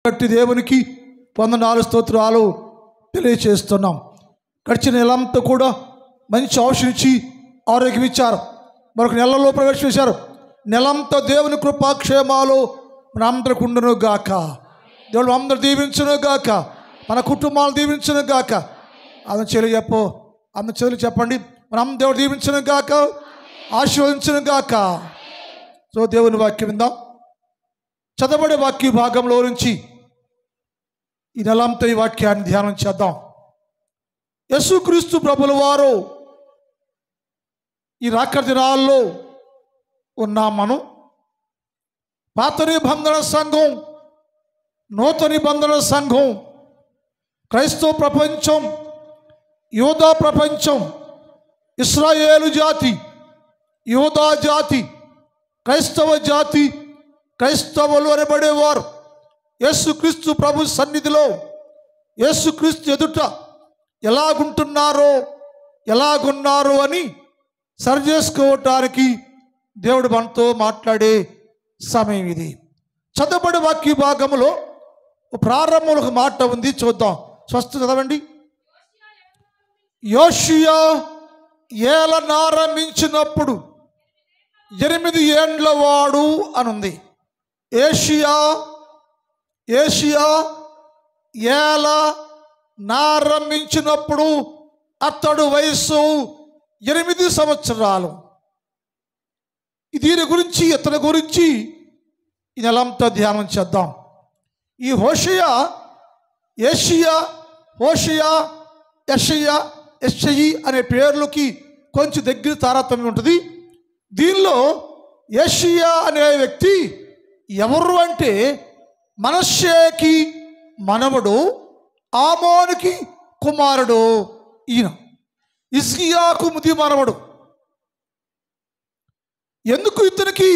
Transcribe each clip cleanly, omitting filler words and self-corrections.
బట్టి దేవునికి వందనాలు స్తోత్రాలు తెలియచేస్తున్నాం. గడిచిన నెలంతా కూడా మంచి ఆశించి ఆరోగ్యం ఇచ్చారు. మరొక నెలలో ప్రవేశించారు. నెలంతా దేవుని కృపాక్షేమాలు మన అందరికి ఉండును గాక. దేవుడు అందరు దీవించును గాక. మన కుటుంబాలు దీవించును గాక. అందరి చెల్లి చెప్పు, అందరి చెల్లి చెప్పండి, మనం దేవుడు దీవించును గాక, ఆశీర్వదించును గాక. సో దేవుని వాక్యం విందాం. చదవబడే వాక్య భాగంలో నుంచి ఈ నెలంతా ఈ వాక్యాన్ని ధ్యానం చేద్దాం. యేసుక్రీస్తు ప్రభుల వారు ఈ రాకడ దినాల్లో ఉన్నాం. మనం పాత నిబంధన సంఘం, నూతన నిబంధన సంఘం, క్రైస్తవ ప్రపంచం, యూదా ప్రపంచం, ఇశ్రాయేలు జాతి, యూదా జాతి, క్రైస్తవ జాతి, క్రైస్తవులు అనబడేవారు యేసుక్రీస్తు ప్రభు సన్నిధిలో యేసుక్రీస్తు ఎదుట ఎలాగున్నారు అని సరి చేసుకోవటానికి దేవుడు మనతో మాట్లాడే సమయం ఇది. చదవబడి వాక్య భాగంలో ప్రారంభంలో ఒక మాట ఉంది, చూద్దాం. స్వస్థ చదవండి. యోషియా ఏలనారంభించినప్పుడు 8 ఏండ్ల వాడు అనుంది. ఏషియా ఏలనారంభించినప్పుడు అతడు వయస్సు 8 సంవత్సరాలు. దీని గురించి ఇతని గురించి ఈ నెలంతా ధ్యానం చేద్దాం. ఈ హోషేయ, ఏషియా, హోషేయ, యెషయి అనే పేర్లకి కొంచెం దగ్గర తారతమ్యం ఉంటుంది. దీనిలో ఏషియా అనే వ్యక్తి ఎవరు అంటే మనష్షేకి మనవడు, ఆమోనుకి కుమారుడు. ఈయన హిజ్కియాకు ముది మనవడు. ఎందుకు ఇతనికి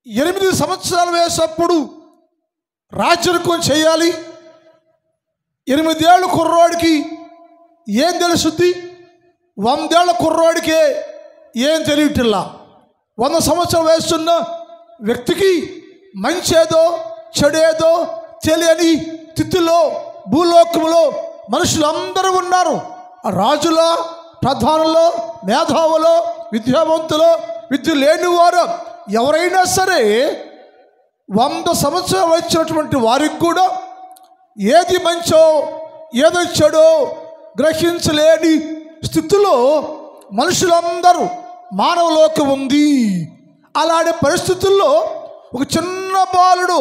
8 సంవత్సరాల వయసప్పుడు రాజ్యకం చేయాలి? 8 ఏళ్ళ కుర్రోడికి ఏం తెలుసుద్ది? 100 ఏళ్ళ కుర్రోడికే ఏం తెలియటిల్లా. 100 సంవత్సరాల వయసున్న వ్యక్తికి మంచేదో చెడేదో తెలియని స్థితిలో భూలోకములో మనుషులందరూ ఉన్నారు. రాజుల, ప్రధానులో, మేధావులో, విద్యావంతులో, విద్య లేనివారు ఎవరైనా సరే 100 సంవత్సరాలు వచ్చినటువంటి వారికి కూడా ఏది మంచో ఏదో చెడో గ్రహించలేని స్థితిలో మనుషులందరూ మానవలోకం ఉంది. అలాంటి పరిస్థితుల్లో ఒక చిన్న బాలుడు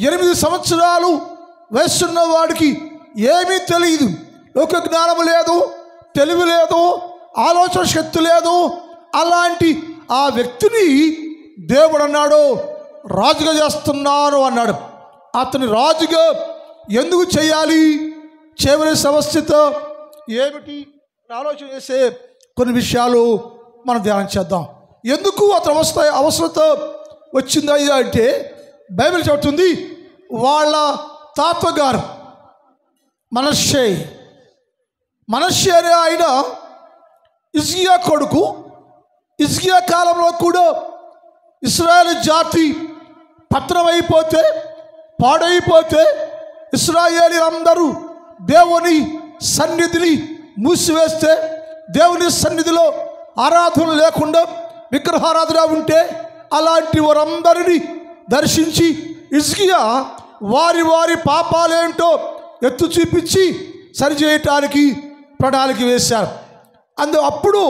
8 సంవత్సరాలు వయసున్న వాడికి ఏమీ తెలియదు. లోక జ్ఞానం లేదు, తెలివి లేదు, ఆలోచన శక్తి లేదు. అలాంటి ఆ వ్యక్తిని దేవుడు అన్నాడు, రాజుగా చేస్తున్నాను అన్నాడు. అతని రాజుగా ఎందుకు చేయాలి, చేయవలసిన అవస్థిత ఏమిటి ఆలోచన చేసే కొన్ని విషయాలు మనం ధ్యానం చేద్దాం. ఎందుకు అతని అవసరత వచ్చిందా అంటే బైబిల్ చెబుతుంది, వాళ్ళ తాతగారు మనష్షే అనే ఆయన హిజ్కియా కొడుకు. హిజ్కియా కాలంలో కూడా ఇశ్రాయేలు జాతి పతనమైపోతే, పాడైపోతే ఇశ్రాయేలీలందరూ దేవుని సన్నిధిని మూసివేస్తే, దేవుని సన్నిధిలో ఆరాధన లేకుండా విగ్రహారాధన ఉంటే, అలాంటి వారందరినీ దర్శించి హిజ్కియా వారి పాపాలేంటో ఎత్తు చూపించి సరిచేయటానికి ప్రణాళిక వేశారు. అప్పుడు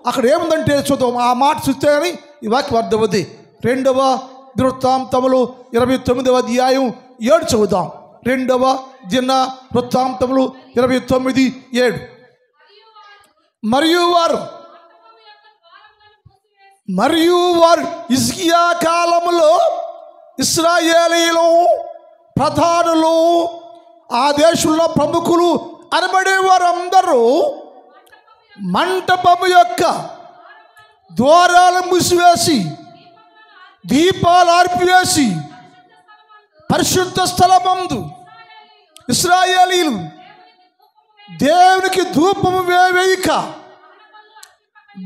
అక్కడ ఏముందంటే చూద్దాం. ఆ మాట చూస్తే కానీ ఈ వాక్యం అర్థమవుద్ది. 2వ దినవృత్తాంతములు 29వ అధ్యాయం 7 చదువుదాం. 2వ దిన వృత్తాంతములు 29:7. మరియు వారు హిజ్కియా కాలములో ఇశ్రాయేలీయులు, ప్రధానులు, ఆ దేశంలో ప్రముఖులు అనబడే వారందరూ మంటపము యొక్క ద్వారాలు మూసివేసి, దీపాలు ఆర్పివేసి, పరిశుద్ధ స్థలమందు ఇశ్రాయేలీయులు దేవునికి ధూపము వేయక,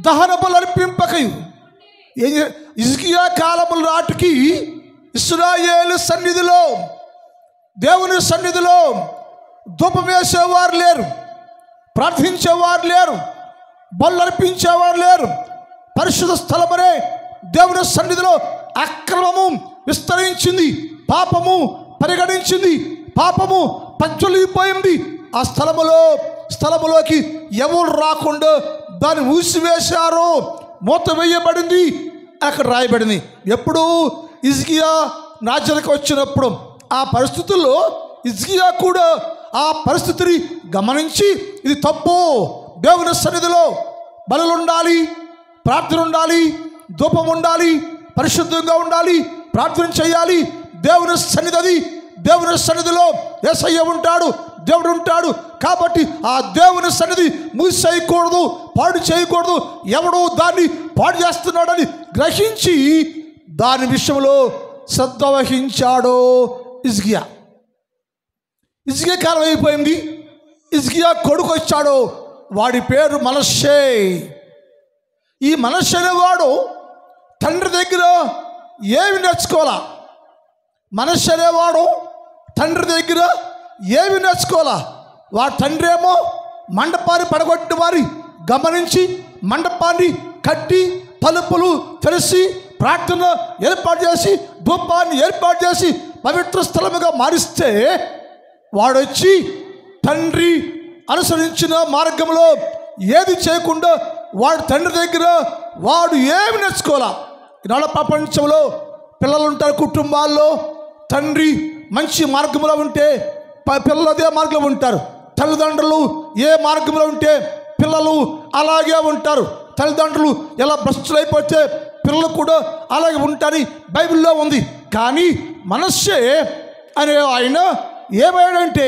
దహన బలు అర్పింపకయు. హిజ్కియా కాలముల నాటికి ఇశ్రాయేలు సన్నిధిలో దేవుని సన్నిధిలో ధూపం వేసేవారు లేరు, ప్రార్థించేవారు లేరు, బలు అర్పించేవారు లేరు. పరిశుద్ధ స్థలమనే దేవుని సన్నిధిలో అక్రమము విస్తరించింది, పాపము పరిగణించింది, పాపము పచ్చలిపోయింది. ఆ స్థలములోకి ఎవరు రాకుండా దాన్ని మూసివేశారో, మూత వేయబడింది. అక్కడ రాయబడింది. ఎప్పుడు హిజ్కియా రాజ్యానికి వచ్చినప్పుడు ఆ పరిస్థితుల్లో హిజ్కియా కూడా ఆ పరిస్థితిని గమనించి ఇది తప్పు, దేవుని సన్నిధిలో బలులు ఉండాలి, ప్రార్థన ఉండాలి, ధూపం ఉండాలి, పరిశుద్ధంగా ఉండాలి, ప్రార్థన చేయాలి. దేవుని సన్నిధి, దేవుని సన్నిధిలో యేసయ్య ఉంటాడు, దేవుడు ఉంటాడు. కాబట్టి ఆ దేవుని సన్నిధి మూసేయకూడదు, పాడు చేయకూడదు. ఎవడో దాన్ని పాడు చేస్తున్నాడని గ్రహించి దాని విషయంలో శ్రద్ధ వహించాడు హిజ్కియా. హిజ్కియా కాలం అయిపోయింది. హిజ్కియా కొడుకు వచ్చాడు, వాడి పేరు మనష్షే. ఈ మనష్షే అనేవాడు తండ్రి దగ్గర ఏమి నేర్చుకోవాలా? మనష్షే అనేవాడు తండ్రి దగ్గర ఏమి నేర్చుకోవాలా? వాడి తండ్రి ఏమో మండపాన్ని పడగొట్టిన వారి గమనించి మండపాన్ని కట్టి తలుపులు తెరిచి ప్రార్థన ఏర్పాటు చేసి ధూపాన్ని ఏర్పాటు చేసి పవిత్ర స్థలముగా మారిస్తే వాడొచ్చి తండ్రి అనుసరించిన మార్గంలో ఏది చేయకుండా వాడు తండ్రి దగ్గర వాడు ఏమి నేర్చుకోవాలా? ఈనాడు ప్రపంచంలో పిల్లలు ఉంటారు, కుటుంబాల్లో తండ్రి మంచి మార్గంలో ఉంటే పిల్లలు అదే మార్గంలో ఉంటారు. తల్లిదండ్రులు ఏ మార్గంలో ఉంటే పిల్లలు అలాగే ఉంటారు. తల్లిదండ్రులు ఎలా భ్రష్టులైపోతే పిల్లలు కూడా అలాగే ఉంటారని బైబిల్లో ఉంది. కానీ మనష్షే అనే ఆయన ఏమయ్యాడంటే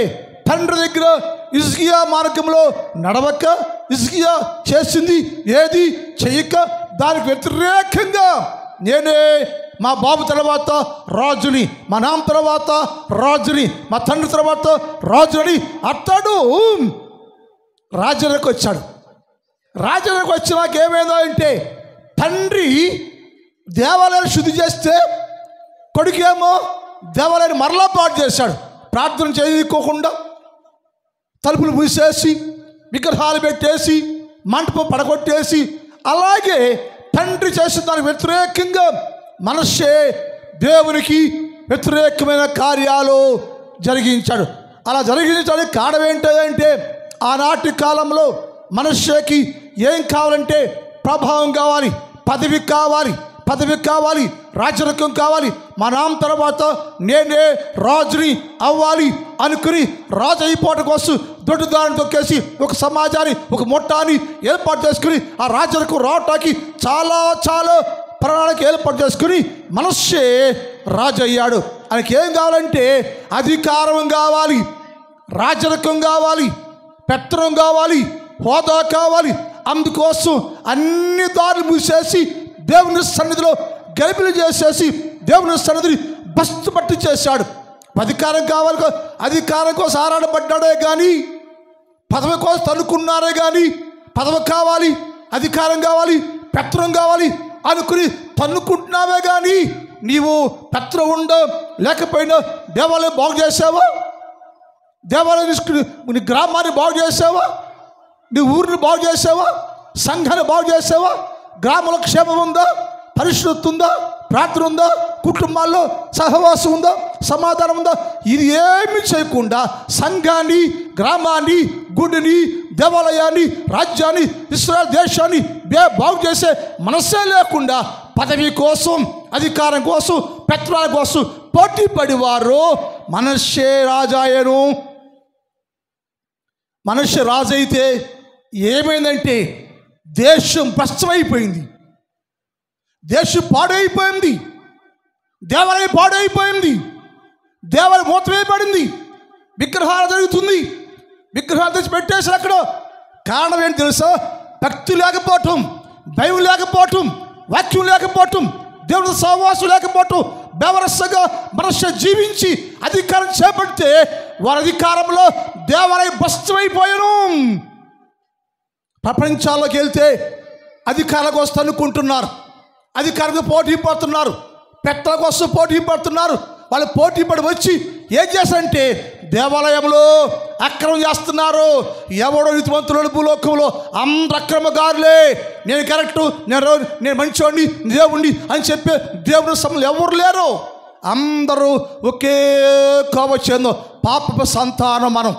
తండ్రి దగ్గర హిజ్కియా మార్గంలో నడవక, హిజ్కియా చేసింది ఏది చేయక దానికి వ్యతిరేకంగా నేనే మా బాబు తర్వాత రాజుని, మా నాన్న తర్వాత రాజుని, మా తండ్రి తర్వాత రాజుని అతడు రాజ్యానికి వచ్చాడు. రాజ్యానికి వచ్చినాక ఏమైందో అంటే తండ్రి దేవాలయాన్ని శుద్ధి చేస్తే కొడుకేమో దేవాలయాన్ని మరలా పాడు చేశాడు. ప్రార్థన చేయకోకుండా తలుపులు మూసేసి విగ్రహాలు పెట్టేసి మంటపం పడగొట్టేసి అలాగే తండ్రి చేసిన దానికి వ్యతిరేకంగా మనష్షే దేవునికి వ్యతిరేకమైన కార్యాలు జరిగించాడు. అలా జరిగించడానికి కారణం ఏంటంటే ఆనాటి కాలంలో మనష్షేకి ఏం కావాలంటే ప్రభావం కావాలి, పదవి కావాలి, రాజరికం కావాలి. మా నాన్న తర్వాత నేనే రాజుని అవ్వాలి అనుకుని రాజు అయిపోవడం కోసం దొడ్డుదారిని తొక్కేసి ఒక సమాజాన్ని, ఒక మొట్టాన్ని ఏర్పాటు చేసుకుని ఆ రాజరికం రావటానికి చాలా ప్రణాళిక ఏర్పాటు చేసుకుని మనష్షే రాజు అయ్యాడు. ఆయనకి ఏం కావాలంటే అధికారం కావాలి, రాజరికం కావాలి, పెత్తనం కావాలి, హోదా కావాలి. అందుకోసం అన్ని దారులు మూసేసి దేవుని సన్నిధిలో గలిబిలి చేసేసి దేవుని సన్నిధిని బస్తు పట్టి చేశాడు. అధికారం కావాలి, అధికారం కోసం ఆరాటపడ్డాడే కానీ పదవి కోసం తనుకున్నారే కానీ పదవి కావాలి, అధికారం కావాలి, పెత్తనం కావాలి అనుకుని తన్నుకుంటున్నావే కానీ నీవు పెత్తనం ఉండ లేకపోయినా దేవాలయం బాగు చేసావా? దేవాలయం తీసుకుని నీ గ్రామాన్ని బాగు చేసావా? నీ ఊరిని బాగు చేసావా? సంఘాన్ని బాగు చేసావా? గ్రామంలో క్షేమం ఉందా? పరిశుద్ధత ఉందా? ప్రార్థన ఉందా? కుటుంబాల్లో సహవాసం ఉందా? సమాధానం ఉందా? ఇది ఏమి చేయకుండా సంఘాన్ని, గ్రామాన్ని, గుడిని, దేవాలయాన్ని, రాజ్యాన్ని, ఇశ్రాయేలు దేశాన్ని బాగు చేసే మనసే లేకుండా పదవి కోసం, అధికారం కోసం, పెత్తనాల కోసం పోటీ పడివారు మనష్షే రాజాయను. మనష్షే రాజు అయితే ఏమైందంటే దేశం భ్రష్టమైపోయింది, దేశం పాడైపోయింది, దేవాలయం పాడైపోయింది, దేవాలయం మూతవేయబడింది, విగ్రహాలు జరుగుతుంది, విగ్రహాలు తెచ్చి పెట్టేసారు అక్కడ. కారణం ఏంటి తెలుసా? భక్తి లేకపోవటం, భయం లేకపోవటం, వాక్యం లేకపోవటం, దేవుడి సహవాసం లేకపోవటం. బెవరస్సగా మనష్షే జీవించి అధికారం చేపడితే వారి అధికారంలో దేవాలయం భ్రష్టమైపోయాను. ప్రపంచాల్లోకి వెళ్తే అధికారుల కోసం అనుకుంటున్నారు, అధికారులకు పోటీ పడుతున్నారు, పెట్టల కోసం పోటీ పడుతున్నారు. వాళ్ళు పోటీ పడి వచ్చి ఏం చేశారంటే దేవాలయంలో అక్రమం చేస్తున్నారు. ఎవడో నీతిమంతులు భూలోకంలో అందరు అక్రమగారులే, నేను కరెక్టు, నేను మంచివాడిని, దేవుణ్ణి అని చెప్పే దేవుని సమయంలో ఎవరు లేరు. అందరూ ఒకే కోవచ్చేందో పాపపు సంతానం. మనం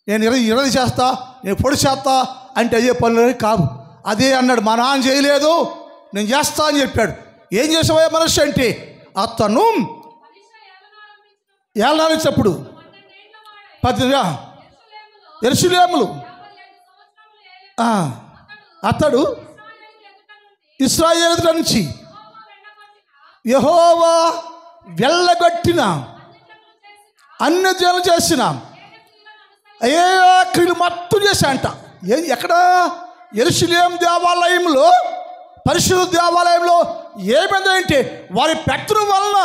నేను ఇరది చేస్తా, నేను పొడి చేస్తా అంటే అయ్యే పనులు కాదు. అదే అన్నాడు, మా నాన్న చేయలేదు, నేను చేస్తా అని చెప్పాడు. ఏం చేసావయ్యా మనిషి అంటే, అతను ఏళ్ళనిచ్చినప్పుడు 10 యెరూషలేములు అతడు ఇశ్రాయేలు ఎదుట నుంచి యెహోవా వెళ్ళగొట్టిన అన్యజనులు చేసిన ఏ క్రియలు మొత్తం చేశాయంట. ఎక్కడ? యెరూషలేము దేవాలయంలో, పరిశుద్ధ దేవాలయంలో ఏమైందంటే వారి పెట్టడం వలన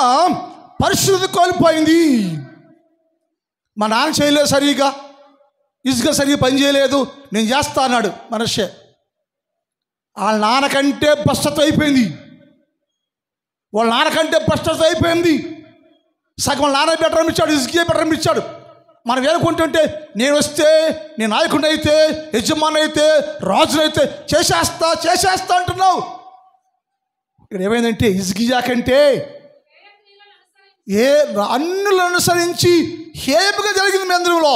పరిశుద్ధత కోల్పోయింది. మా నాన్న చేయలేదు సరిగా, ఇసుక సరిగా పని చేయలేదు, నేను చేస్తా అన్నాడు మనిషి. వాళ్ళ నాన్నకంటే భ్రష్టత అయిపోయింది. వాళ్ళ నాన్నకంటే భ్రష్టత అయిపోయింది. సగం వాళ్ళ నాన్న బెటర్ ఇచ్చాడు, ఇసుకే బెటర్ ఇచ్చాడు. మనం ఏనుకుంటుంటే నేను వస్తే, నేను నాయకుడిని అయితే, యజమాని అయితే, రాజునైతే చేసేస్తా అంటున్నావు. ఇక్కడ ఏమైందంటే హిజ్కియా కంటే అన్నులను అనుసరించి హేయముగా జరిగింది. మీ అందరిలో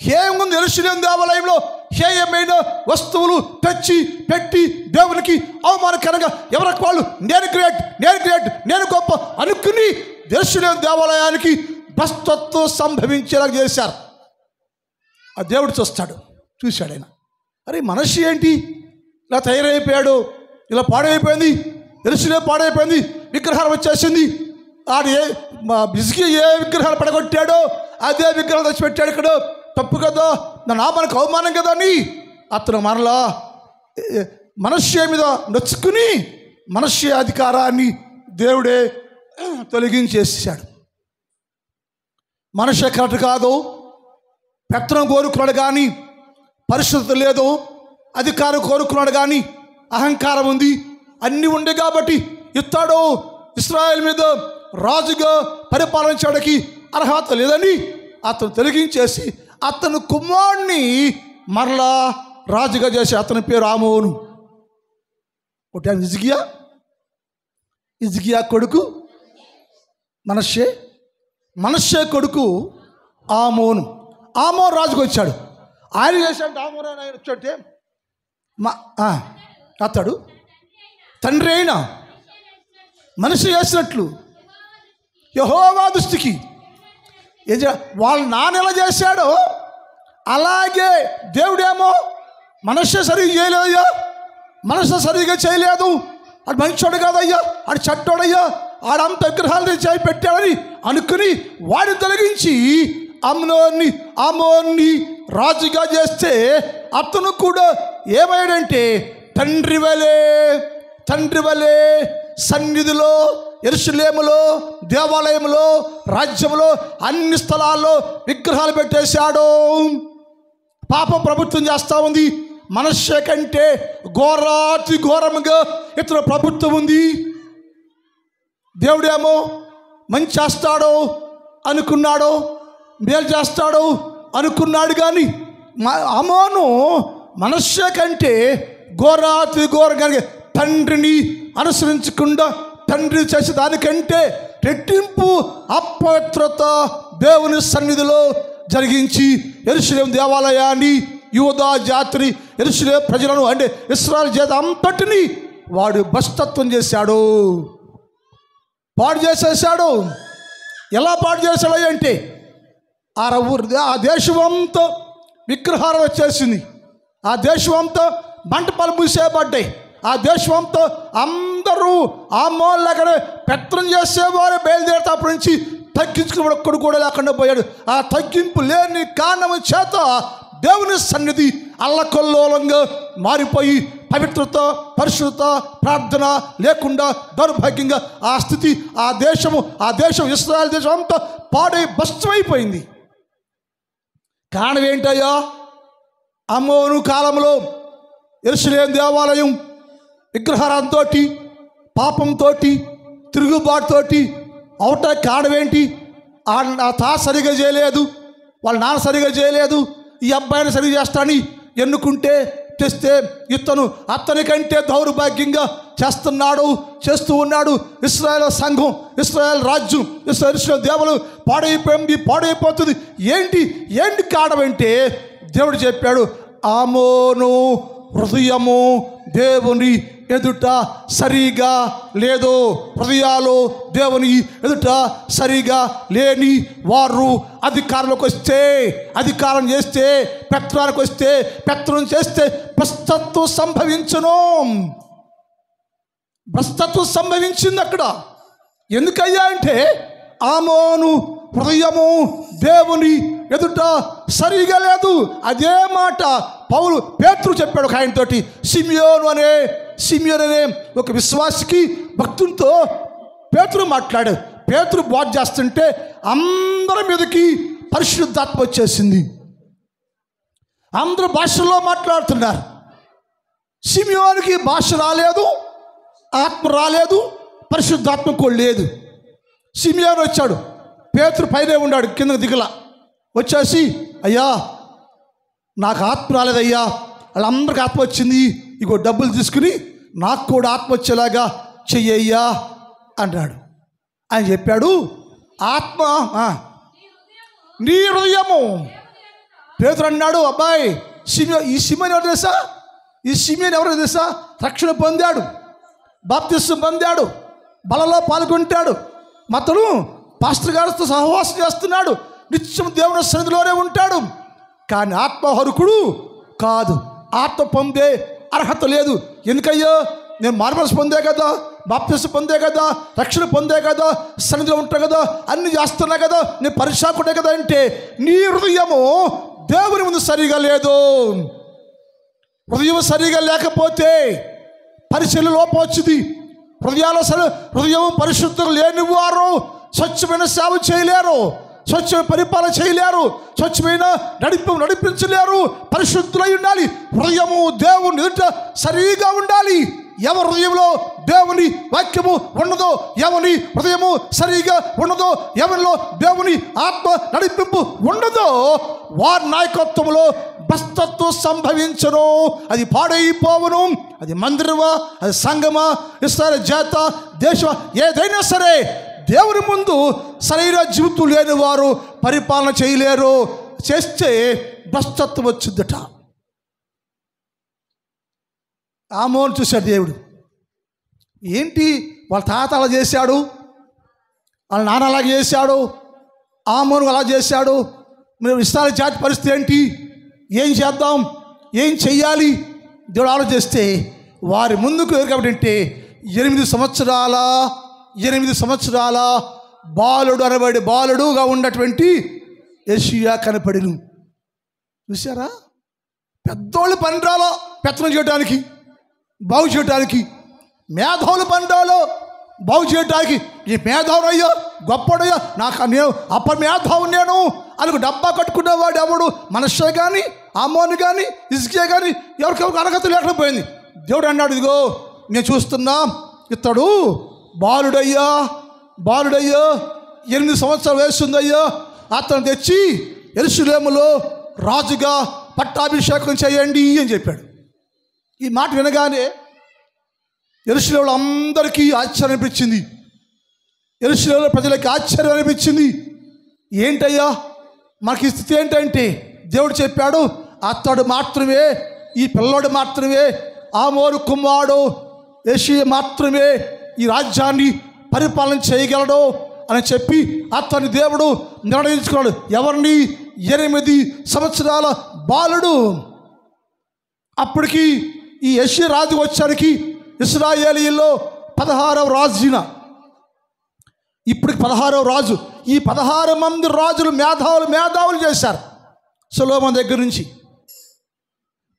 హేయంగా యెరూషలేము దేవాలయంలో హేయమైన వస్తువులు తెచ్చి పెట్టి దేవునికి అవమానకరంగా ఎవరికి వాళ్ళు నేను గ్రేట్ నేను గొప్ప అనుకుని యెరూషలేము దేవాలయానికి భ్రష్టత్వం సంభవించేలా చేశారు. ఆ దేవుడు చూశాడు ఆయన. అరే మనిషి ఏంటి ఇలా తయారైపోయాడు, ఇలా పాడైపోయింది, యెరూషలేము పాడైపోయింది, విగ్రహాలు వచ్చేసింది. ఆడు హిజ్కియా ఏ విగ్రహాలు పడగొట్టాడో అదే విగ్రహాలు తెచ్చిపెట్టాడు. ఇక్కడ తప్పు కదా, నా నామానికి అవమానం కదా అని అతను మరలా మనుష్య మీద నొచ్చుకుని మనుష్య అధికారాన్ని దేవుడే తొలగించేసాడు. మనుష్య కరెక్ట్ కాదు, పెత్తనం కోరుకున్నాడు కానీ పరిశుద్ధత లేదు, అధికారం కోరుకున్నాడు కానీ అహంకారం ఉంది, అన్నీ ఉండే కాబట్టి ఇస్తాడు. ఇశ్రాయేలు మీద రాజుగా పరిపాలించడానికి అర్హత లేదని అతను తొలగించేసి అతను కుమారుణ్ణి మరలా రాజుగా చేసి అతని పేరు ఆమోను. ఒకటి హిజ్కియా కొడుకు మనష్షే కొడుకు ఆమోను. ఆమోను రాజుకు వచ్చాడు. ఆయన చేశాడు ఆమోను ఆయన వచ్చాడే అతడు తండ్రి అయిన మనిషి చేసినట్లు యెహోవా దృష్టికి వాళ్ళ నాన్న ఎలా చేశాడో అలాగే దేవుడేమో మనుష్య సరిగా చేయలేదయ్యా, మనుష్య సరిగా చేయలేదు, ఆడు మంచోడు కాదయ్యా, ఆడు చెడ్డోడయ్యా, ఆడంత విగ్రహాలు చేయి పెట్టాడని అనుకుని వాడిని తొలగించి ఆమోన్ని రాజుగా చేస్తే అతను కూడా ఏమయ్యాడంటే తండ్రి వలే సన్నిధిలో యెరూషలేములో దేవాలయంలో రాజ్యంలో అన్ని స్థలాల్లో విగ్రహాలు పెట్టేశాడు. పాపం ప్రభుత్వం చేస్తూ ఉంది. మనుష్య కంటే ఘోరాతి ఘోరముగా ఇతర ప్రభుత్వం ఉంది. దేవుడేమో మంచి చేస్తాడు అనుకున్నాడు, మేలు చేస్తాడు అనుకున్నాడు కానీ ఆమోను మనుష్య కంటే ఘోరాతి ఘోరంగా తండ్రిని అనుసరించకుండా తండ్రి చేసే దానికంటే రెట్టింపు అపవిత్రత దేవుని సన్నిధిలో జరిగించి యెరూషలేము దేవాలయాన్ని, యూదా జాతిని, యెరూషలేము ప్రజలను అంటే ఇశ్రాయేలు జాతి అంతటిని వాడు భ్రష్టత్వం చేశాడు, పాడు చేసేసాడు. ఎలా పాడు చేశాడు అంటే ఆ దేశం అంతా విగ్రహాలు వచ్చేసింది, ఆ దేశం అంతా మంటపాలు మూసేయబడ్డాయి, ఆ దేశం అంతా అందరూ ఆమోన్లాగానే పెత్తనం చేసేవారు బయలుదేరేటప్పటి నుంచి తగ్గించుకుని ఒక్కడు కూడా లేకుండా పోయాడు. ఆ తగ్గింపు లేని కారణం చేత దేవుని సన్నిధి అల్లకల్లోలంగా మారిపోయి పవిత్రత పరిశుద్ధత ప్రార్థన లేకుండా దౌర్భాగ్యంగా ఆ స్థితి ఆ దేశం ఇశ్రాయేలు దేశం అంతా పాడై భస్మైపోయింది. కారణం ఏంటయ్యా? ఆమోను కాలంలో యెరూషలేము దేవాలయం విగ్రహారంతో పాపంతో తిరుగుబాటుతోటి అవటానికి కారణం ఏంటి? ఆ తా సరిగా చేయలేదు, వాళ్ళ నాన్న సరిగా చేయలేదు, ఈ అబ్బాయిని సరిగా చేస్తానని ఎన్నుకుంటే తెస్తే ఇతను అతనికంటే దౌర్భాగ్యంగా చేస్తూ ఉన్నాడు. ఇశ్రాయేల్ సంఘం, ఇశ్రాయేల్ రాజ్యం, ఇశ్రాయేల్ దేవులు పాడైపోతుంది. ఏంటి కారణం అంటే దేవుడు చెప్పాడు, ఆమోను హృదయము దేవుని ఎదుట సరిగా లేదు. హృదయాలు దేవుని ఎదుట సరిగా లేని వారు అధికారం చేస్తే పెత్తనానికి వస్తే పెత్తనం చేస్తే భ్రష్టత్వం సంభవించును. భ్రష్టత్వం సంభవించింది అక్కడ. ఎందుకయ్యా అంటే ఆమోను హృదయము దేవుని ఎదుట సరిగా లేదు. అదే మాట పేతురు చెప్పాడు ఒక ఆయనతోటి. సిమియోను అనే ఒక విశ్వాసికి భక్తునితో పేతురు మాట్లాడాడు. పేతురు బోధ చేస్తుంటే అందరి మీదకి పరిశుద్ధాత్మ వచ్చేసింది. అందరూ భాషల్లో మాట్లాడుతున్నారు. సిమియోనుకి భాష రాలేదు, ఆత్మ రాలేదు, పరిశుద్ధాత్మ కూడా లేదు. సిమియోను వచ్చాడు, పేతురు పైనే ఉన్నాడు, కిందకు దిగల. వచ్చేసి, అయ్యా నాకు ఆత్మ రాలేదయ్యా, వాళ్ళందరికీ ఆత్మ వచ్చింది, ఇగో డబ్బులు తీసుకుని నాకు కూడా ఆత్మ వచ్చేలాగా చెయ్యయ్యా అన్నాడు. ఆయన చెప్పాడు, ఆత్మ నీ హృదయము. పేతురు అన్నాడు, అబ్బాయి ఈ సిమియోను ఎవరు తెలుసా? ఈ సిమియోను ఎవరో తెలుసా? రక్షణ పొందాడు, బాప్తిస్మం పొందాడు, బలలో పాల్గొంటాడు, అతను పాస్టర్ గారితో సహవాసం చేస్తున్నాడు, నిత్యం దేవుని సన్నిధిలోనే ఉంటాడు. కానీ ఆత్మహరుకుడు కాదు, ఆత్మ పొందే అర్హత లేదు. ఎందుకయ్యో, నేను మార్మల్స్ పొందే కదా, బాప్తిస్మం పొందే కదా, రక్షణ పొందే కదా, సన్నిధిలో ఉంటా కదా, అన్ని చేస్తున్నా కదా, నేను పరిశాకుడే కదా అంటే నీ హృదయము దేవుని ముందు సరిగా లేదు. హృదయం సరిగా లేకపోతే పరిచర్య లోపం వచ్చింది. హృదయం పరిశుద్ధం లేని వారు స్వచ్ఛమైన సేవ చేయలేరు, స్వచ్ఛమైన పరిపాలన చేయలేరు, స్వచ్ఛమైన నడిపించలేరు. పరిశుద్ధులై ఉండాలి. హృదయము దేవుని ఎదుట సరిగా ఉండాలి. ఎవరి హృదయంలో దేవుని వాక్యము ఉన్నదో, ఎవరి హృదయము సరిగా ఉన్నదో, ఎవరిలో దేవుని ఆత్మ నడిపింపు ఉండదో, వారి నాయకత్వంలో భ్రష్టత్వం సంభవించను. అది పాడైపోవును. అది మందిరమా, అది సంఘమా, ఇస్రాయేల్ జాత, దేశమా, ఏదైనా సరే దేవుని ముందు సరైన జీవితం లేని వారు పరిపాలన చేయలేరు. చేస్తే భ్రష్టత్వం వచ్చిందట. ఆమోను చూశాడు దేవుడు. ఏంటి వాళ్ళ తాత అలా చేశాడు, వాళ్ళ నాన్న అలా చేశాడు, ఆమోను అలా చేశాడు, మీరు ఇస్రాయేల్ జాతి పరిస్థితి ఏంటి, ఏం చేద్దాం, ఏం చెయ్యాలి? దేవుడు ఆలోచిస్తే వారి ముందుకు కాబట్టి 8 సంవత్సరాల బాలుడుగా ఉన్నటువంటి యోషియా కనపడిను. చూసారా, పెద్దోళ్ళు పనిరాలో పెత్తనం చేయడానికి, బాగు చేయడానికి, మేధావులు పనిరాలో బాగు చేయడానికి. ఈ మేధావునయ్యో గొప్పడయ్యో, నేను అపమేధావు నేను అనుకు డబ్బా కట్టుకునేవాడు ఎవడు? మనషే కానీ, ఆమోను కానీ, హిజ్కియా కానీ ఎవరికెవరికి అర్హత లేకపోయింది. దేవుడు అన్నాడు, ఇదిగో నేను చూస్తున్నా, ఇతడు బాలుడయ్యా 8 సంవత్సరాలు వయసుందయ్యా, అతను తెచ్చి యెరూషలేములో రాజుగా పట్టాభిషేకం చేయండి అని చెప్పాడు. ఈ మాట వినగానే యెరూషలేములో అందరికీ ఆశ్చర్యం అనిపించింది. యెరూషలేములో ప్రజలకి ఆశ్చర్యం అనిపించింది. ఏంటయ్యా మనకి స్థితి ఏంటంటే, దేవుడు చెప్పాడు, అతడు మాత్రమే, ఈ పిల్లోడు మాత్రమే, ఆమోను కుమారుడు యోషియా మాత్రమే ఈ రాజ్యాన్ని పరిపాలన చేయగలడు అని చెప్పి అతని దేవుడు నిర్ణయించుకున్నాడు. ఎవరిని? 8 సంవత్సరాల బాలుడు. అప్పటికి ఈ యోషియా రాజు వచ్చానికి ఇశ్రాయేలీయుల్లో 16వ రాజున, ఇప్పటికి 16వ రాజు. ఈ 16 మంది రాజులు మేధావులు చేశారు. సొలొమోను దగ్గర నుంచి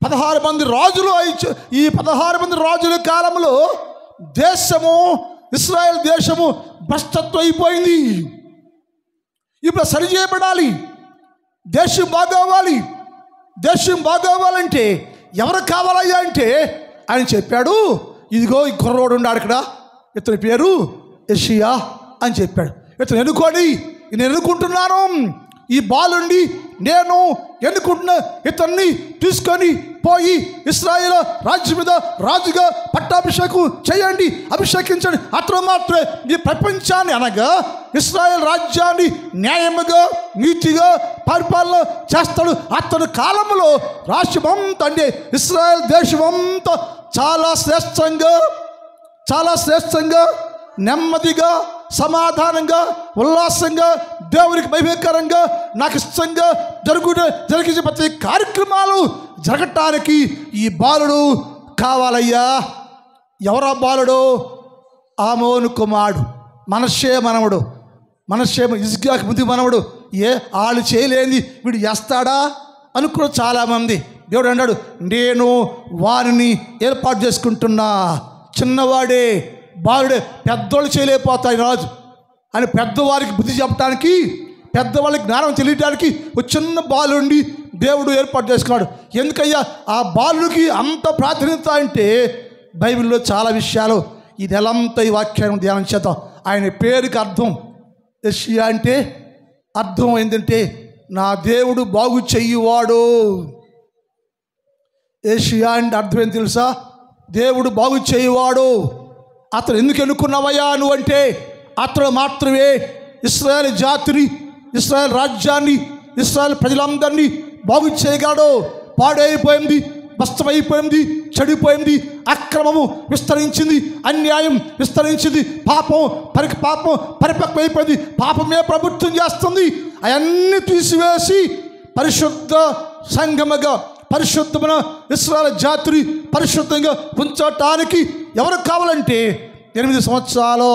16 మంది రాజులు. ఈ 16 మంది రాజుల కాలంలో ఇశ్రాయేల్ దేశము భ్రష్టత్వం అయిపోయింది. ఇప్పుడు సరి చేయబడాలి, దేశం బాగోవాలంటే ఎవరు కావాలయ్యా అంటే ఆయన చెప్పాడు, ఇదిగో ఈ కుర్రోడు ఉన్నాడు ఇక్కడ, ఇతని పేరు యోషియా అని చెప్పాడు. ఇతను ఎన్నుకొని నేను ఎన్నుకుంటున్నాను, ఈ బాలుండి నేను ఎన్నుకుంటున్న ఇతన్ని తీసుకొని పోయి ఇశ్రాయేలు రాజ్యం మీద రాజుగా పట్టాభిషేకం చేయండి, అభిషేకించండి. అతను మాత్రమే ఈ ప్రపంచాన్ని అనగా ఇశ్రాయేల్ రాజ్యాన్ని న్యాయముగా నీతిగా పరిపాలన చేస్తాడు. అతని కాలంలో రాష్ట్రమంతా అంటే ఇశ్రాయేల్ దేశమంతా చాలా శ్రేష్టంగా నెమ్మదిగా సమాధానంగా ఉల్లాసంగా దేవునికి మహిమకరంగా నాకు ఇష్టంగా జరిగే ప్రతి కార్యక్రమాలు జరగటానికి ఈ బాలుడు కావాలయ్యా. ఎవరా బాలుడు? ఆమోను కుమారుడు, మనష్షే మనవడు, హిజ్కియాకు ముందు మనవడు. ఆళ్ళు చేయలేని వీడు చేస్తాడా అనుకున్న చాలామంది. దేవుడు అన్నాడు, నేను వారిని ఏర్పాటు చేసుకుంటున్నా. చిన్నవాడే బాలుడే, పెద్దోళ్ళు చేయలేకపోతాయి రాజు అని పెద్దవారికి బుద్ధి చెప్పడానికి, పెద్దవాళ్ళకి జ్ఞానం తెలియడానికి ఒక చిన్న బాలుండి దేవుడు ఏర్పాటు చేసుకున్నాడు. ఎందుకయ్యా ఆ బాలుడికి అంత ప్రాధాన్యత అంటే బైబిల్లో చాలా విషయాలు. ఈ నెలంతా ఈ వాక్యాన్ని ధ్యానం చేద్దాం. ఆయన పేరుకి అర్థం యెషయా అంటే అర్థం ఏంటంటే నా దేవుడు బాగు చెయ్యువాడు. యెషయా అంటే అర్థం ఏంటి తెలుసా? దేవుడు బాగు చేయువాడు. అతను ఎందుకు ఎన్నుకున్నావయ్యా నువ్వు అంటే అతను మాత్రమే ఇశ్రాయేల్ జాతిని, ఇశ్రాయేల్ రాజ్యాన్ని, ఇశ్రాయేల్ ప్రజలందరినీ బాగు చేయగలడు. పాడైపోయింది, నష్టమైపోయింది, చెడిపోయింది, అక్రమము విస్తరించింది, అన్యాయం విస్తరించింది, పాపం పరిపక్వమైపోయింది, పాపమే ప్రభుత్వం చేస్తుంది. అవన్నీ తీసివేసి పరిశుద్ధ సంఘముగా పరిశుద్ధమైన ఇశ్రాయేల్ జాతిని పరిశుద్ధంగా ఉంచటానికి ఎవరు కావాలంటే 8 సంవత్సరాలు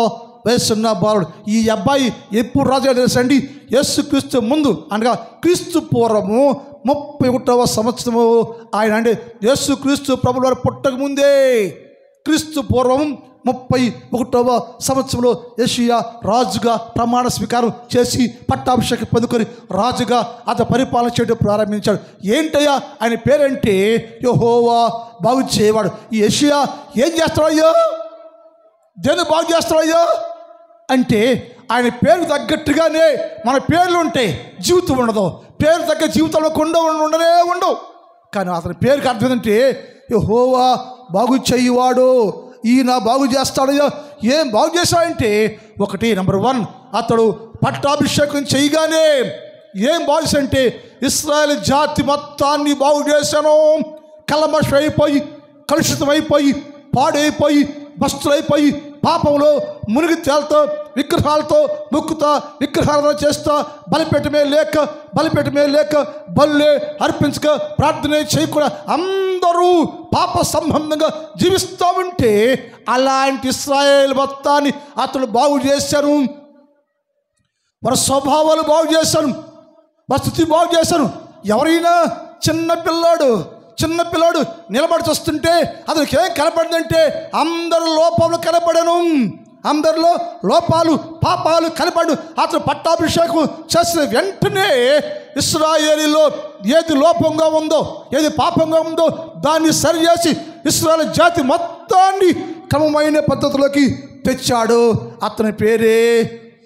వయసున్న బాలుడు. ఈ అబ్బాయి ఎప్పుడు రాజుగా తెలుసండి? యేసుక్రీస్తు ముందు అనగా క్రీస్తు పూర్వము 31వ సంవత్సరము ఆయన అంటే యేసుక్రీస్తు ప్రభువు వారు పుట్టక ముందే క్రీస్తు పూర్వం 31వ సంవత్సరంలో యెషయా రాజుగా ప్రమాణ స్వీకారం చేసి పట్టాభిషేకం పొందుకొని రాజుగా అతను పరిపాలన చేయడం ప్రారంభించాడు. ఏంటయ్యా ఆయన పేరంటే యెహోవా బాగు చేయవాడు. ఈ యెషయా ఏం చేస్తాడయ్యా? దేన్ని బాగు చేస్తాడయ్యా అంటే ఆయన పేరు తగ్గట్టుగానే మన పేర్లు ఉంటాయి, జీవితం ఉండదు. పేరు తగ్గ జీవితంలో ఉండవు. కానీ అతని పేరుకి అర్థం ఏంటంటే యెహోవా బాగు చేయువాడు. ఈయన బాగు చేస్తాడయ్యా. ఏం బాగు చేశాడంటే ఒకటి నెంబర్ 1 అతడు పట్టాభిషేకం చేయగానే ఏం బాగు చేశాడంటే ఇశ్రాయేల్ జాతి మొత్తాన్ని బాగు చేశాను. కల్మషం అయిపోయి, కలుషితమైపోయి, పాడైపోయి, భ్రష్టులైపోయి, పాపంలో మునిగి తేలుతో విగ్రహాలతో మొక్కుతా, విగ్రహాలను చేస్తా, బలిపెట్టమే లేక బల్లే అర్పించక ప్రార్థన చేయకుండా అందరూ పాప సంబంధంగా జీవిస్తూ ఉంటే అలాంటి ఇశ్రాయేల్ మొత్తాన్ని అతను బాగు చేశాను. వారి స్వభావాలు బాగు చేశాను, వారి స్థితి బాగు చేశాను. ఎవరైనా చిన్నపిల్లాడు నిలబడి చూస్తుంటే అతనికి ఏం కనపడిందంటే అందరి లోపాలు కనపడను, అందరిలో లోపాలు పాపాలు కనపడు. అతను పట్టాభిషేకం చేసిన వెంటనే ఇశ్రాయేలీలో ఏది లోపంగా ఉందో, ఏది పాపంగా ఉందో దాన్ని సరిచేసి ఇశ్రాయేల్ జాతి మొత్తాన్ని క్రమమైన పద్ధతిలోకి తెచ్చాడు. అతని పేరే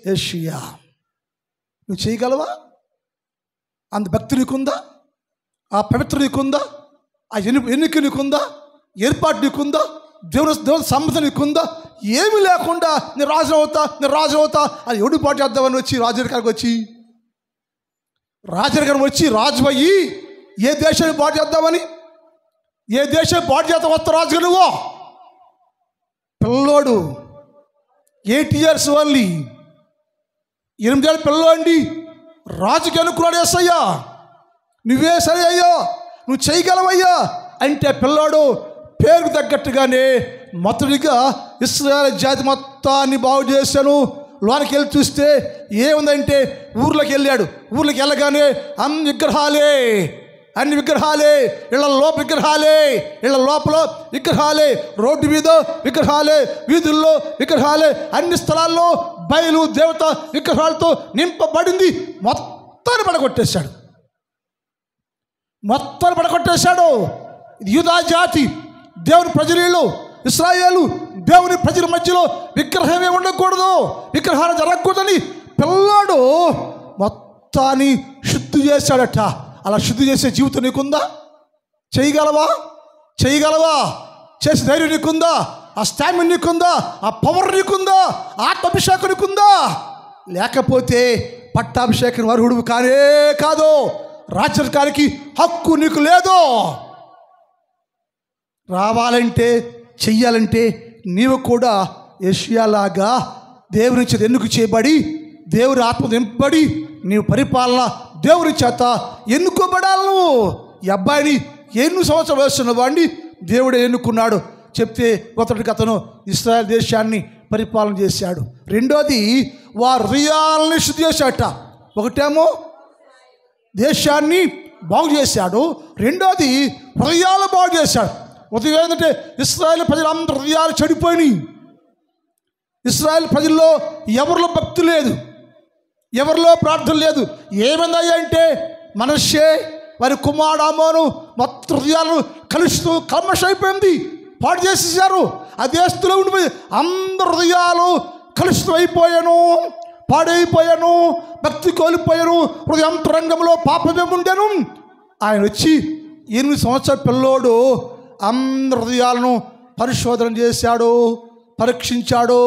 యెషయా. నువ్వు చేయగలవా? అంత భక్తి నీకుందా? ఆ పవిత్ర నీకుందా? ఆ ఎన్నిక నీకుందా? ఏర్పాటు నీకుందా? దేవుని సంబంధం నీకుందా? ఏమి లేకుండా నేను రాజు అవుతా అని ఎవడు పాటు చేద్దామని వచ్చి రాజరికానికి వచ్చి రాజు అయ్యి ఏ దేశాన్ని పాటు చేద్దామని, ఏ దేశం పాటు చేద్దాం వస్తా రాజుగా నువ్వు పిల్లోడు 8 years ఓన్లీ 8 ఏళ్ళ పిల్లోండి రాజుకి అనుకున్నాడు. యేసయ్యా నువ్వే సరే అయ్యా, నువ్వు చేయగలవయ్యా అంటే పిల్లాడు పేరుకు తగ్గట్టుగానే మొదటిగా ఇశ్రాయేల్ జాతి మొత్తాన్ని బాగు చేశాను. లోనికి వెళ్ళి చూస్తే ఏముందంటే ఊర్లోకి వెళ్ళగానే అన్ని విగ్రహాలే, ఇళ్ళ లోపల విగ్రహాలే, రోడ్డు మీద విగ్రహాలే, వీధుల్లో విగ్రహాలే, అన్ని స్థలాల్లో బయలు దేవత విగ్రహాలతో నింపబడింది. మొత్తాన్ని పడగొట్టేశాడు. యూదా జాతి దేవుని ప్రజలు, ఇశ్రాయేలు దేవుని ప్రజల మధ్యలో విగ్రహమే ఉండకూడదు, విగ్రహాలు జరగకూడదని పిల్లాడు మొత్తాన్ని శుద్ధి చేశాడట. అలా శుద్ధి చేసే జీవితం నీకుందా? చేయగలవా? చేసే ధైర్యం నీకుందా? ఆ స్టామినా నీకుందా? ఆ పవర్ నీకుందా? ఆత్మాభిషేకం నీకుందా? లేకపోతే పట్టాభిషేకం అర్హుడు కానే కాదు. రాజ్యానికి హక్కు నీకు లేదు. రావాలంటే, చెయ్యాలంటే నీవు కూడా యెషయాలాగా దేవుని చేత ఎన్నుకు చేయబడి, దేవుని ఆత్మ నింపబడి, నీవు పరిపాలన దేవుని చేత ఎన్నుకోబడాలి. నువ్వు ఈ అబ్బాయిని 8 సంవత్సరాలు వయసున్న వాడిని దేవుడే ఎన్నుకున్నాడు. చెప్తే ఒకటికి అతను ఇశ్రాయేల్ దేశాన్ని పరిపాలన చేశాడు. రెండోది వారి హృదయాలని శుద్ధి చేశాట. ఒకటేమో దేశాన్ని బాగు చేశాడు, రెండోది హృదయాలు బాగు చేశాడు. ఉదయం ఏంటంటే ఇశ్రాయేల్ ప్రజలందరూ హృదయాలు చెడిపోయినాయి. ఇశ్రాయేల్ ప్రజల్లో ఎవరిలో భక్తి లేదు, ఎవరిలో ప్రార్థన లేదు. ఏమైందయ్యా అంటే మనష్షే వారి కుమారుడు ఆమోను మొత్తం హృదయాలను కలుస్తూ కల్మషమైపోయింది, పాడు చేసేసారు. ఆ దేశంలో ఉండిపోయి అందరు హృదయాలు కలుషితం అయిపోయాను, పాడైపోయాను, భక్తి కోల్పోయాను, హృదయాంతరంగంలో పాపమే ఉండేను. ఆయన వచ్చి 8 సంవత్సరాల పిల్లోడు అందరి హృదయాలను పరిశోధన చేశాడు, పరీక్షించాడు,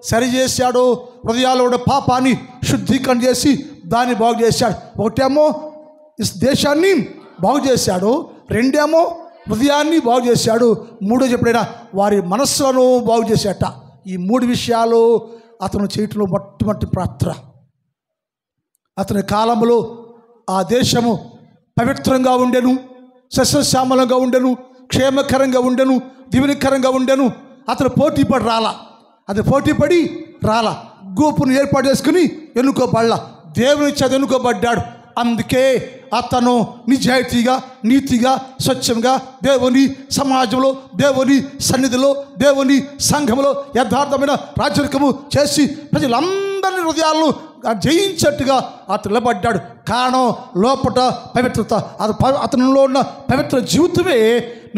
సరిచేశాడు. హృదయాల్లో ఉన్న పాపాన్ని శుద్ధీకరణ చేసి దాన్ని బాగు చేశాడు. ఒకటేమో దేశాన్ని బాగు చేశాడు, రెండేమో హృదయాన్ని బాగు చేశాడు, మూడో ఎప్పుడైనా వారి మనస్సులను బాగు చేశాట. ఈ 3 విషయాలు అతను చేయటంలో మొట్టమొదటి పాత్ర. అతని కాలంలో ఆ దేశము పవిత్రంగా ఉండెను, సస్యశ్యామలంగా ఉండెను, క్షేమకరంగా ఉండెను, దీవెనకరంగా ఉండెను. అతను పోటీపడి రాలా, గూపును ఏర్పాటు చేసుకుని ఎన్నుకోబడలా, దేవుని చేత ఎన్నుకోబడ్డాడు. అందుకే అతను నిజాయితీగా, నీతిగా, స్వచ్ఛంగా దేవుని సమాజంలో, దేవుని సన్నిధిలో, దేవుని సంఘంలో యథార్థమైన రాజరికము చేసి ప్రజలందరినీ హృదయాలను జయించేట్టుగా అతను నిలబడ్డాడు. కారణం లోపట పవిత్రత. అతనిలో ఉన్న పవిత్ర జీవితమే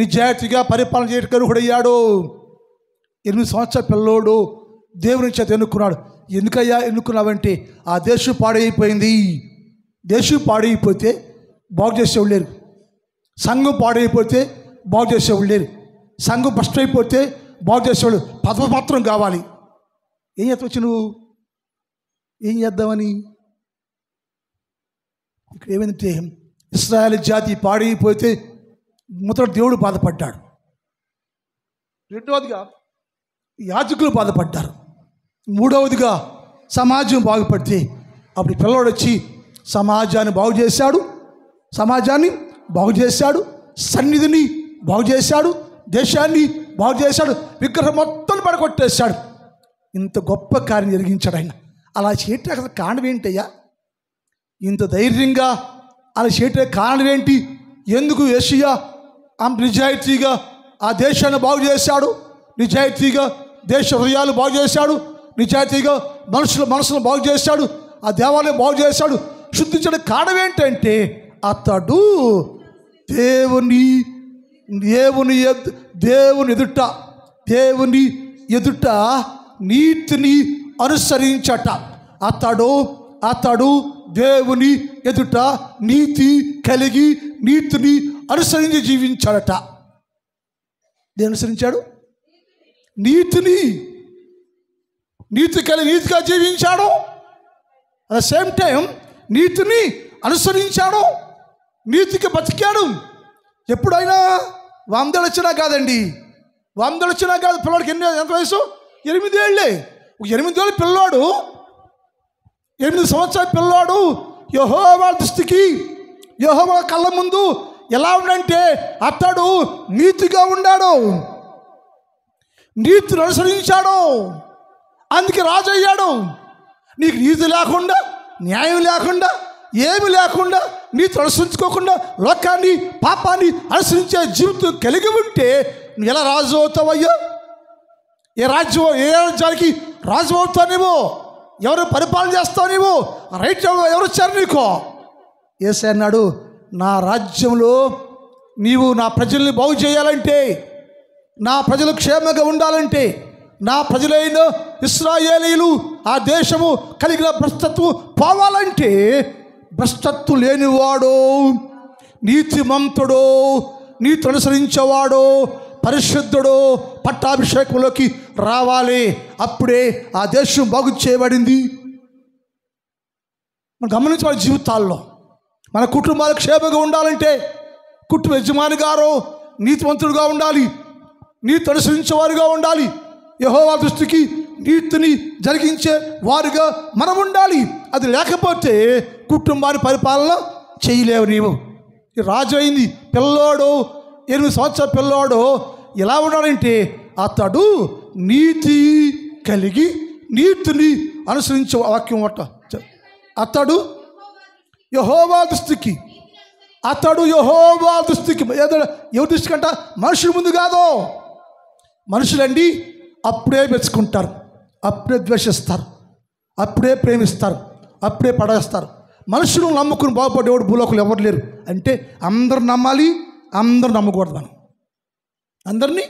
నిజాయితీగా పరిపాలన చేయడానికి అర్హుడయ్యాడు. 8 సంవత్సరాల పిల్లోడు దేవుని చేత ఎన్నుకున్నాడు. ఎందుకయ్యా ఎన్నుకున్నావంటే ఆ దేశం పాడైపోయింది. దేశం పాడైపోతే బాగు చేసేవాళ్ళు లేరు, సంఘం పాడైపోతే బాగు చేసేవాళ్ళు లేరు, సంఘం భ్రష్ట్ అయిపోతే బాగు చేసేవాళ్ళు పదవి మాత్రం కావాలి. ఏం చేస్తావచ్చు నువ్వు? ఏం చేద్దామని? ఇక్కడ ఏమైందంటే ఇశ్రాయేలు జాతి పాడైపోతే మొదట దేవుడు బాధపడ్డాడు, రెండవదిగా యాజకులు బాధపడ్డారు, మూడవదిగా సమాజం బాగుపడితే అప్పుడు పిల్లవాడు వచ్చి సమాజాన్ని బాగు చేశాడు, సన్నిధిని బాగు చేశాడు, దేశాన్ని బాగు చేశాడు, విగ్రహం మొత్తం పడగొట్టేశాడు. ఇంత గొప్ప కార్యం జరిగించాడు ఆయన. అలా చేయటానికి అసలు కారణం ఏంటయ్యా? ఇంత ధైర్యంగా అలా చేయటానికి కారణం ఏంటి? ఎందుకు యెషయా నిజాయితీగా ఆ దేశాన్ని బాగు చేశాడు, నిజాయితీగా దేశ హృదయాలు బాగు చేశాడు, నిజాయితీగా మనసును బాగు చేశాడు, ఆ దేవాలయం బాగు చేశాడు. శుద్ధించడం కారణం ఏంటంటే అతడు దేవుని ఎదుట నీతిని అనుసరించట. అతడు దేవుని ఎదుట నీతి కలిగి నీతిని అనుసరించి జీవించాడట. దేని అనుసరించాడు? నీతి కలిగి నీతిగా జీవించాడు. అట్ ద సేమ్ టైం నీతిని అనుసరించాడు, నీతికి బతికాడు. ఎప్పుడైనా 100 వచ్చినా కాదండి, 100 వచ్చినా కాదు. పిల్లవాడికి ఎంత వయసు? 8 ఏళ్ళే. 8 ఏళ్ళ పిల్లాడు, 8 సంవత్సరాల పిల్లాడు యెహోవా దృష్టికి, యెహోవా కళ్ళ ముందు ఎలా ఉండంటే అతడు నీతిగా ఉన్నాడు, నీతిని అనుసరించాడు, అందుకే రాజు అయ్యాడు. నీకు నీతి లేకుండా, న్యాయం లేకుండా, ఏమి లేకుండా, నీతిని అనుసరించుకోకుండా లోకాన్ని పాపాన్ని అనుసరించే జీవితం కలిగి ఉంటే నువ్వు ఎలా రాజు అవుతావయ్యా? ఏ రాజ్యానికి రాజు అవుతానేమో, ఎవరు పరిపాలన చేస్తావు? రైట్ ఎవరు వచ్చారు నీకు? యేసయ్య అన్నాడు, నా రాజ్యంలో నీవు నా ప్రజల్ని బాగు చేయాలంటే, నా ప్రజలు క్షేమంగా ఉండాలంటే, నా ప్రజలైన ఇశ్రాయేలీయులు ఆ దేశము కలిగిన భ్రష్టత్వం పోవాలంటే భ్రష్టత్వం లేనివాడు, నీతిమంతుడు, నీతి అనుసరించేవాడు, పరిశుద్ధుడు పట్టాభిషేకంలోకి రావాలి. అప్పుడే ఆ దేశం బాగు చేయబడింది. మనం గమనించాలి, జీవితాల్లో మన కుటుంబాలకు క్షేమంగా ఉండాలంటే కుటుంబ యజమాని గారు నీతివంతుడుగా ఉండాలి, నీతి అనుసరించేవారుగా ఉండాలి, యెహోవా దృష్టికి నీతిని జరిగించే వారుగా మనం ఉండాలి. అది లేకపోతే కుటుంబాన్ని పరిపాలన చేయలేవు. నీవు రాజు అయింది పిల్లోడు, 8 సంవత్సరాల పిల్లోడు ఎలా ఉన్నాడంటే అతడు నీతి కలిగి నీతిని అనుసరించే వాక్యం అతడు యెహోవా దృష్టికి ఎవరి దృష్టి కంట మనుషుల ముందు కాదు. మనుషులండి అప్పుడే మెచ్చుకుంటారు, అప్పుడే ద్వేషిస్తారు, అప్పుడే ప్రేమిస్తారు, అప్పుడే పడేస్తారు. మనుషులు నమ్ముకుని బాగుపడేవాడు భూలోకులు ఎవరు లేరు. అంటే అందరు నమ్మాలి, అందరు నమ్మకూడదు. మనం అందరినీ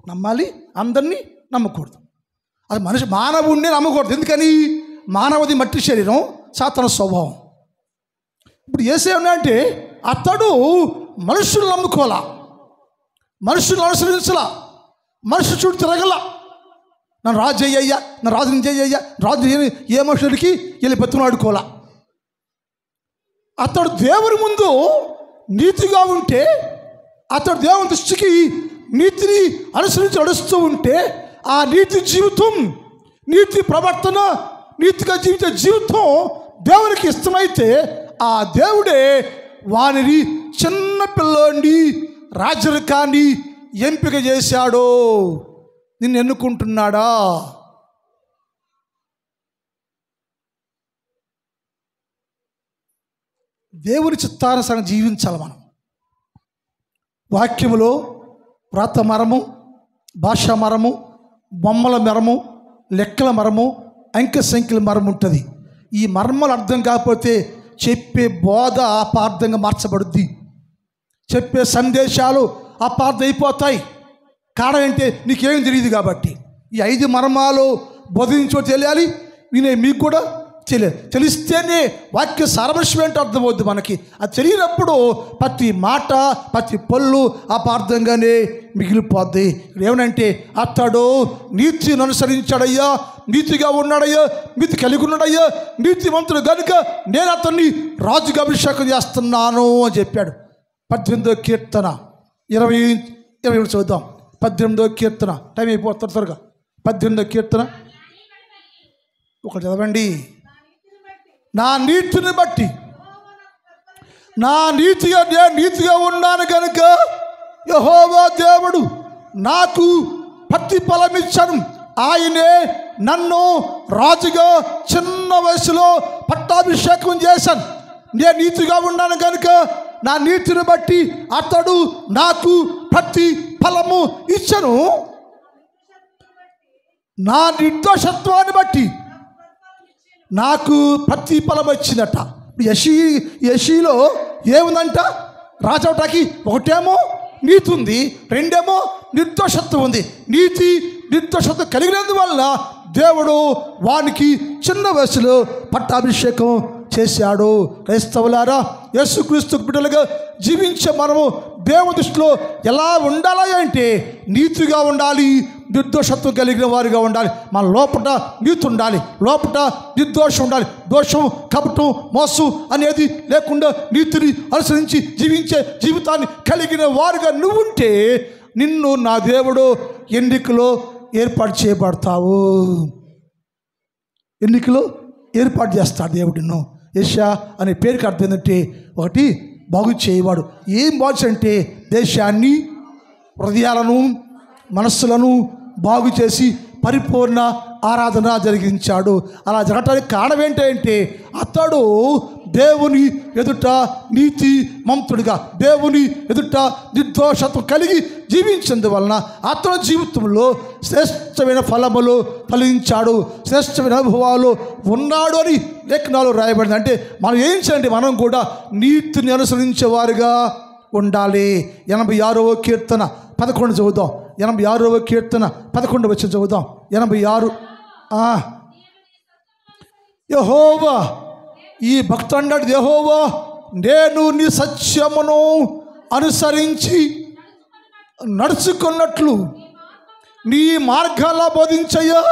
నమ్మాలి, అందరినీ నమ్మకూడదు. అది మానవుడిని నమ్మకూడదు. ఎందుకని? మానవది మట్టి శరీరం, సాతాను స్వభావం. ఇప్పుడు యేసేమన్నా అంటే అతడు మనుషులు నమ్ముకోవాలా, మనుషులు అనుసరించలా, మనుషులు చుట్టూ తిరగల. నన్ను రాజు అయ్యయ్యా, నా రాజుని చెయ్యయ్యా, రాజు ఏ మనుషుడికి వెళ్ళి బతుకులాడుకోవాలా. అతడు దేవుని ముందు నీతిగా ఉంటే, అతడు దేవుని దృష్టికి నీతిని అనుసరించి నడుస్తూ ఉంటే, ఆ నీతి జీవితం, నీతి ప్రవర్తన, నీతిగా జీవించే జీవితం దేవునికి ఇష్టమైతే ఆ దేవుడే వానిని చిన్న పిల్లోండి రాజరికాన్ని ఎంపిక చేశాడు. నిన్ను ఎన్నుకుంటున్నాడా? దేవుని చిత్తానుసారం జీవించాలి. మనం వాక్యములో వ్రాత మరము, భాషా మరము, బొమ్మల మరము, లెక్కల మరము, అంకె సంఖ్యల మరము ఉంటుంది. ఈ మర్మలు అర్థం కాకపోతే చెప్పే బోధ అపార్థంగా మార్చబడుద్ది, చెప్పే సందేశాలు అపార్థం అయిపోతాయి. కారణం ఏంటి? నీకేం తెలియదు కాబట్టి. ఈ 5 మర్మాలు బోధించో తెలియాలి, వినే మీకు కూడా తెలియదు. తెలిస్తేనే వాక్య సారాంశం ఏంటో అర్థమవుద్ది మనకి. అది తెలియనప్పుడు ప్రతి మాట, ప్రతి పళ్ళు అపార్థంగానే మిగిలిపోద్ది. ఏమనంటే అతడు నీతిని అనుసరించాడయ్యా, నీతిగా ఉన్నాడయ్యా, నీతి కలిగి ఉన్నాడయ్యా, నీతిమంతుడు కనుక నేను అతన్ని రాజుగా అభిషేకం చేస్తున్నాను అని చెప్పాడు. 18వ కీర్తన 20 చూద్దాం. 18వ కీర్తన, టైం అయిపోతుంది త్వరగా. 18వ కీర్తన ఒకటి చదవండి. నా నీతిని బట్టి, నేను నీతిగా ఉన్నాను కనుక యెహోవా దేవుడు నాకు ప్రతిఫలం ఇచ్చాను. ఆయనే నన్ను రాజుగా చిన్న వయసులో పట్టాభిషేకం చేశాను. నేను నీతిగా ఉన్నాను కనుక నా నీతిని బట్టి అతడు నాకు ప్రతిఫలము ఇచ్చాను. నా నిర్దోషత్వాన్ని బట్టి నాకు ప్రతిఫలం వచ్చిందట. యెషీలో ఏముందంట? రాజవటానికి ఒకటేమో నీతి ఉంది, రెండేమో నిర్దోషత్వం ఉంది. నీతి నిర్దోషత్వం కలిగినందువల్ల దేవుడు వానికి చిన్న వయసులో పట్టాభిషేకం చేశాడు. క్రైస్తవులారా, యేసుక్రీస్తు బిడ్డలుగా జీవించే మనము దేవుని దృష్టిలో ఎలా ఉండాలి అంటే నీతిగా ఉండాలి, నిర్దోషత్వం కలిగిన వారిగా ఉండాలి. మన లోపల నీతి ఉండాలి, లోపల నిర్దోషం ఉండాలి. దోషం, కపటం, మోసం అనేది లేకుండా నీతిని అనుసరించి జీవించే జీవితాన్ని కలిగిన వారుగా నువ్వుంటే నిన్ను నా దేవుడు ఎన్నికలో ఏర్పాటు చేయబడతావు. ఎన్నికలో ఏర్పాటు చేస్తాడు దేవుడు నిన్ను. యెషయా అనే పేరుకి అర్థం ఏంటంటే ఒకటి బాగు చేయవాడు. ఏం బాగు అంటే దేశాన్ని, హృదయాలను, మనస్సులను బాగు చేసి పరిపూర్ణ ఆరాధన జరిగించాడు. అలా జరగటానికి కారణం ఏంటంటే అతడు దేవుని ఎదుట నీతి మంతుడిగా, దేవుని ఎదుట నిర్దోషత్వం కలిగి జీవించినందువలన అతని జీవితంలో శ్రేష్టమైన ఫలములు ఫలించాడు, శ్రేష్టమైన అనుభవాలు ఉన్నాడు అని లేఖనాలు రాయబడింది. అంటే మనం ఏం చేయాలంటే మనం కూడా నీతిని అనుసరించేవారుగా ఉండాలి. 86వ కీర్తన 11 చదువుదాం. 86వ కీర్తన 11 వచ్చి చదువుదాం. 86 యెహోవా, ఈ భక్తుడు అన్నాడు, యెహోవా నేను నీ సత్యమును అనుసరించి నడుచుకున్నట్లు నీ మార్గాల్లో బోధించయ్యా.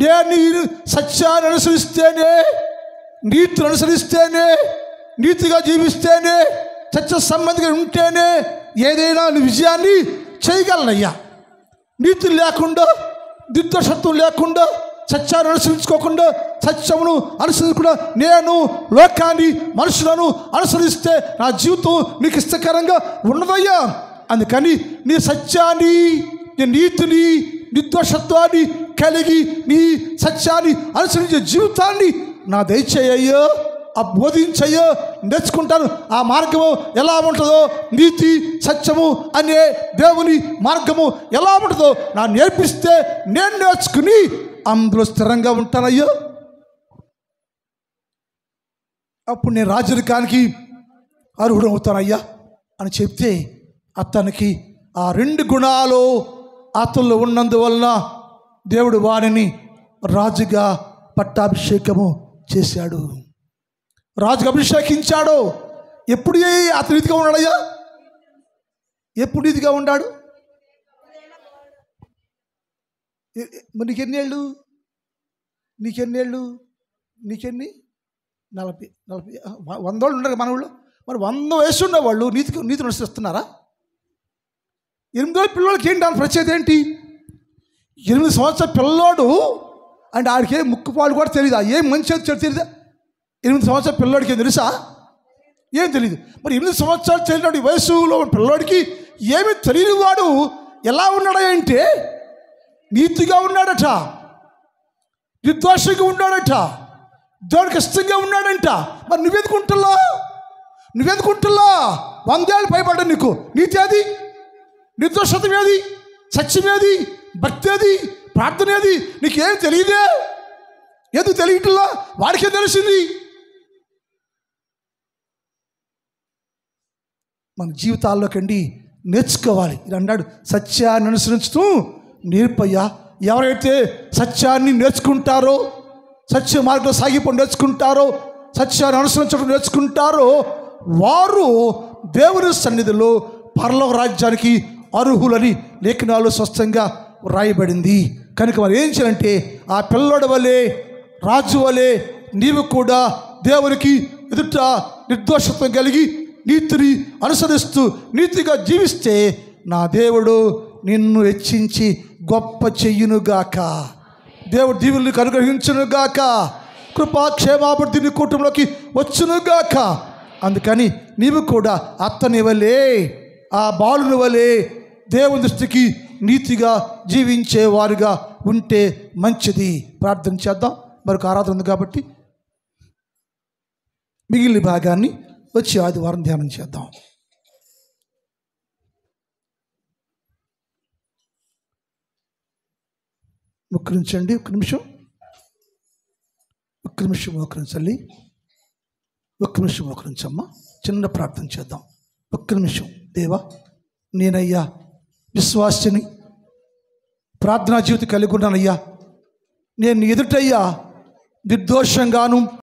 నేను నీ సత్యాన్ని అనుసరిస్తేనే, నీతిని అనుసరిస్తేనే, నీతిగా జీవిస్తేనే, సత్య సంబంధిగా ఉంటేనే ఏదైనా విజయాన్ని చేయగలనయ్యా. నీతి లేకుండా, నిర్దోషత్వం లేకుండా, సత్యాన్ని అనుసరించుకోకుండా, సత్యమును అనుసరించకుండా నేను లోకాన్ని, మనుషులను అనుసరిస్తే నా జీవితం నీకు ఇష్టకరంగా ఉండదయ్యా. అందుకని నీ సత్యాన్ని, నీ నీతిని, నిర్దోషత్వాన్ని కలిగి నీ సత్యాన్ని అనుసరించే జీవితాన్ని నా దయచేయ్యో, బోధించయ్యో, నేర్చుకుంటాను. ఆ మార్గము ఎలా ఉంటుందో, నీతి సత్యము అనే దేవుని మార్గము ఎలా ఉంటుందో నా నేర్పిస్తే నేను నేర్చుకుని అందులో స్థిరంగా ఉంటానయ్యో. అప్పుడు నేను రాజరికానికి అర్హుడు అవుతానయ్యా అని చెప్తే అతనికి ఆ 2 గుణాలు అతనిలో ఉన్నందువలన దేవుడు వారిని రాజుగా పట్టాభిషేకము చేశాడు, రాజుగా అభిషేకించాడు. ఎప్పుడు అతను రీతిగా ఉన్నాడయ్యా? ఎప్పుడు రీతిగా ఉన్నాడు? మరి నీకెన్నేళ్ళు? 40 100 వాళ్ళు ఉండరు మన ఊళ్ళో. మరి 100 వయసు ఉన్న వాళ్ళు నీతిని అనుసరిస్తున్నారా? 8 ఏళ్ళ పిల్లలకి ఏంటి దాని ప్రత్యేకత ఏంటి? 8 సంవత్సరాల పిల్లోడు అంటే ఆడికి ముక్కుపాలు కూడా తెలియదా? ఏం మంచి చెడు తెలియదా? 8 సంవత్సరాల పిల్లోడికి ఏం తెలుసా? ఏం తెలియదు. మరి 8 సంవత్సరాలు తెలియని వయసులో పిల్లోడికి ఏమి తెలియని వాడు ఎలా ఉన్నాడంటే నీతిగా ఉన్నాడట, నిర్దోషంగా ఉన్నాడట, దేవుడికి ఇష్టంగా ఉన్నాడంట. మరి నువ్వెందుకుంటున్నా 100 ఏళ్ళు పైబడ్డా నీకు నీతి ఏది? నిర్దోషతం ఏది? సత్యం ఏది? భక్తి ఏది? ప్రార్థన ఏది? నీకేం తెలియదే? ఎందుకు తెలియట్లా? వాడికేం తెలిసింది? మన జీవితాల్లోకండి నేర్చుకోవాలి. ఇది అన్నాడు, సత్యాన్ని అనుసరించుతూ నేర్పయ్యా. ఎవరైతే సత్యాన్ని నేర్చుకుంటారో, సత్య మార్గంలో సాగిపోయి నేర్చుకుంటారో, సత్యాన్ని అనుసరించడం నేర్చుకుంటారో వారు దేవుని సన్నిధిలో పరలోక రాజ్యానికి అర్హులని లేఖనాలు స్పష్టంగా వ్రాయబడింది. కనుక మరి ఏం చేయాలంటే ఆ పిల్లోడి వలె, రాజు వలె నీవు కూడా దేవునికి ఎదుట నిర్దోషత్వం కలిగి నీతిని అనుసరిస్తూ నీతిగా జీవిస్తే నా దేవుడు నిన్ను హెచ్చించి గొప్ప చెయ్యునుగాక. దేవుడు దీవుల్ని అనుగ్రహించునుగాక. కృపాక్షేమాభివృద్ధి నీ కుటుంబంలోకి వచ్చునుగాక. అందుకని నీవు కూడా అత్తని వలే, ఆ బాలుని వలే దేవుని దృష్టికి నీతిగా జీవించేవారుగా ఉంటే మంచిది. ప్రార్థన చేద్దాం. మరొక ఆరాధన ఉంది కాబట్టి మిగిలిన భాగాన్ని వచ్చే ఆదివారం ధ్యానం చేద్దాం. ముక్కరించండి. ఒక్క నిమిషం మోకరించాలి. ఒక్క నిమిషం మోకరించమ్మా. చిన్న ప్రార్థన చేద్దాం. ఒక్క నిమిషం. దేవా, నేనయ్యా విశ్వాసిని, ప్రార్థనా జీవితం కలిగి ఉన్నానయ్యా. నేను ఎదుటయ్యా నిర్దోషంగాను